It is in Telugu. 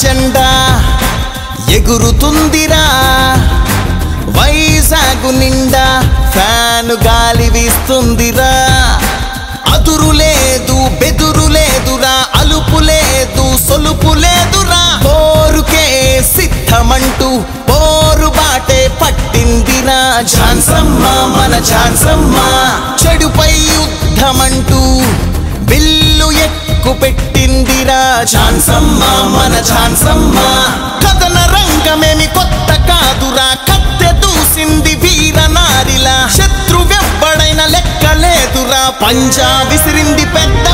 జెండా ఎగురుతుందిరా వైజాగు నిండా ఫ్యాను గాలి వీస్తుందిరా అదురు లేదు బెదురు లేదురా అలుపు లేదు సొలుపు లేదురా పోరుకే సిద్ధమంటూ పోరు బాటే పట్టిందిరా ఝాన్సమ్మ మన ఝాన్సమ్మ చెడుపై యుద్ధమంటూ బిల్లు ఎక్కు పెట్టిందిరా ఝాన్సమ్మ మన ఝాన్సమ్మ కథన రంగమేమి కొత్త కాదురా కత్తె దూసింది వీరనారిలా శత్రువెవ్వడైన లెక్కలేదురా పంజా విసిరింది పెద్ద